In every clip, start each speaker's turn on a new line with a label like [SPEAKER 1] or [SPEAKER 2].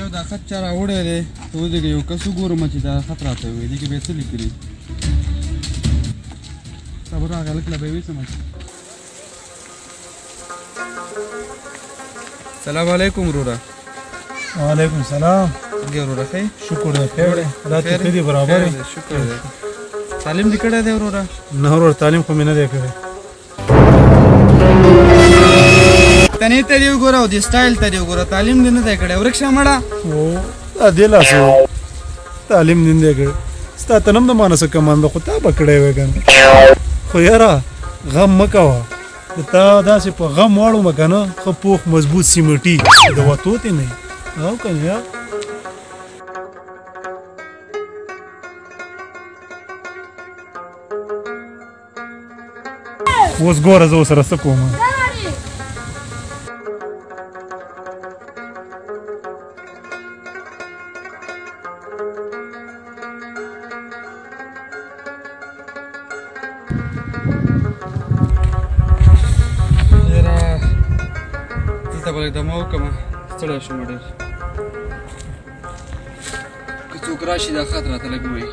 [SPEAKER 1] یو دا خط چا راوړی دی ته ودرېږه یو کس وګورم چې دا خط راته ووایي دې کې بیا څه لیکلي صبر راغی هلک له به یې ویسم السلام علیکم وروره
[SPEAKER 2] وعلیکم السلام
[SPEAKER 1] څنګه یې وروره ښه یې
[SPEAKER 2] شکر دی خیر دی خدا ته ښه دي برابر یې
[SPEAKER 1] شکر دی تعلیم دې کړی دی وروره
[SPEAKER 2] نه ورور تعلیم خو مې نه دی کړی
[SPEAKER 1] تنې ته دې وګوره او دې سټایل ته دې وګوره تعلیم دې نه دی کړی ورک شه مړه
[SPEAKER 2] دا دې لاسه تعلیم دې نه دی کړی ستا ته نه هم د مانه څه کمان ده خو تا به کړی وی که نه خو یاره غم مه کوه تا داسې په غم واړومه که نه ښه پوخ مضبوط سیمټي د وتو تې نه یې او که نه یا اوس ګوره زه ورسره څه کوم
[SPEAKER 1] دلته به دمه وکړمه ستړی شوم ډېر که څوک راشي دا خط راته لږ ووایي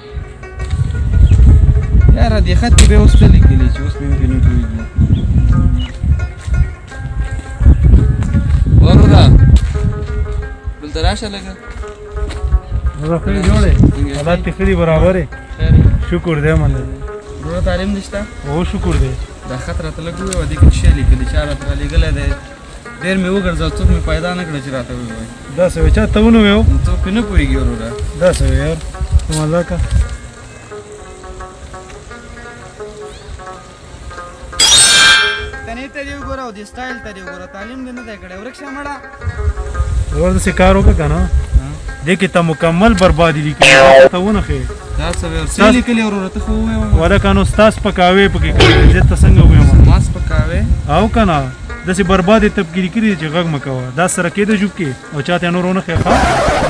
[SPEAKER 1] یاره دې خط کې بیا اوس څه لیکلي چې اوس مې پرې نه پوهېږي وروره دلته راشه لږه
[SPEAKER 2] وروره ښه جوړې حالات دې ښه دي برابر یې شکر دی مننه
[SPEAKER 1] وروره تعلیم دې شته
[SPEAKER 2] هو شکر دی
[SPEAKER 1] دا خط راته لږ ووایه او دې کې شی لیکلي چا راته رالیږلی دی ډېر مې وګرځاو څوک مې پیدا نه کړه چې راته ووایي
[SPEAKER 2] داسې وی چا ته ونووې و
[SPEAKER 1] څوک پرې نه پوهېږي وروره
[SPEAKER 2] داسې وی یار مزه که
[SPEAKER 1] تنې ته دې وګوره او دې سټایل ته دې وګوره تعلیم دې نه دی کړی ورک شه مړه
[SPEAKER 2] ور داسې کار وکړه که نه دې کې ته مکمل بربادي لیکلي ته ونښې
[SPEAKER 1] دا څه ویل څه لیکلي وروره ته خو ووایه
[SPEAKER 2] ولکه نو ستا سپکاوی پکې کړی زه ته څنګه ووایم
[SPEAKER 1] ما سپکاوی
[SPEAKER 2] او که نه داسې بربادې تبکیري کړي چې غږ مه کوه دا سره کېده ژوب کې او چاته یې نور ونښې ښه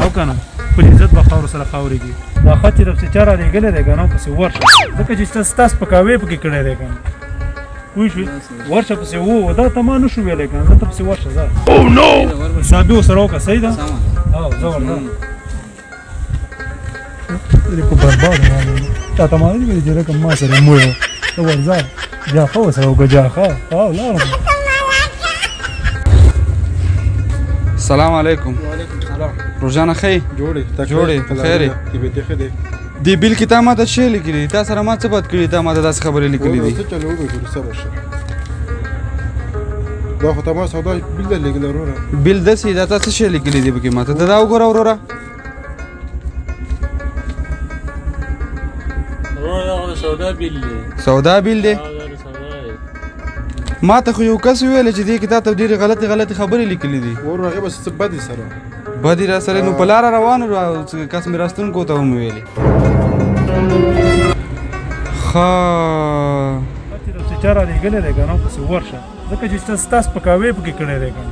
[SPEAKER 2] او که نه خپل عزت به خاورو سره خاورېږي دا خط چې درپسې چا رالیږلی دی که نه پسې ورشه ځکه چې ستا سپکاوی پکې کړی دی که نه پوه شوې ورشه پسې و دا ته ما نه شو ویلی که نه زه ته پسې ورشه ځه حسابي ورسره وکړه صحیح ده او زه ورځم خو برباد تا ته ما نه دي ویلي چې رقم ما سره موی وه ته ورځه جاښه ورسره وکړه جاښه او لاړم
[SPEAKER 1] السلام علیکم
[SPEAKER 3] وعلیکم السلام
[SPEAKER 1] روژانه ښه یې
[SPEAKER 3] جوړې
[SPEAKER 1] جوړې په خیر یې
[SPEAKER 3] طبیعت ښه دی
[SPEAKER 1] دې بیل کې تا ماته څه لیکلي دي تا سره ما څه بد کړي تا ماته داسې خبرې لیکلي دي
[SPEAKER 3] څه چلو وګورو صبر شه دا خو ته ما سودا بیل درلېږلی وروره
[SPEAKER 1] بیل داسې دا تا څه شی لیکلي دي پکې ماته ته دا وګوره وروره
[SPEAKER 4] سودا بیل دی
[SPEAKER 1] سودا بیل دی ما ته خو یو کس ویلی چې دې کې تا ته ډېرې غلطې خبرې لیکلي دي
[SPEAKER 3] وروره هغې به څه بدې سره
[SPEAKER 1] بدې را سره نو په لاره روان وو کس مې راستونکو ته هم ویلې ښه
[SPEAKER 2] چې درپسې چا رالیږلی دی که نه پسې ورشه ځکه چې ستا سپکاوی پکې کړی دی که نه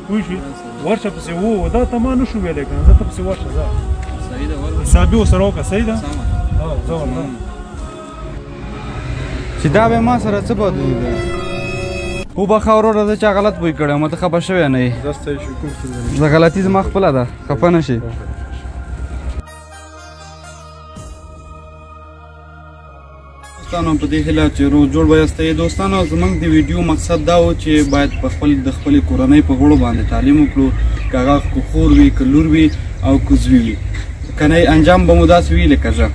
[SPEAKER 2] پوه شوې ورشه پسې و دا ته ما نه شو ویلی که نه زه ته پسې ورشه ځه حسابي ورسره وکړه صحیح ده او زه ورځم
[SPEAKER 1] چې دا به ما سره څه بد ولیده وبخه وروره زه چا غلط پوه کړی یم ته خفه شوی نه یې
[SPEAKER 3] زه ستړی شو کوم ستونزه نشته
[SPEAKER 1] زه غلطي زما خپله ده خفه نه شي دوستانو په دې هیله چې روغ جوړ به یاست دوستانو زموږ د ویډیو مقصد دا و چې باید په د خپلې کورنۍ په غړو باندې تعلیم وکړو که هغه که خور وي که لور وي او که زوی وي کنی انجام به مو داسې وي لکه زه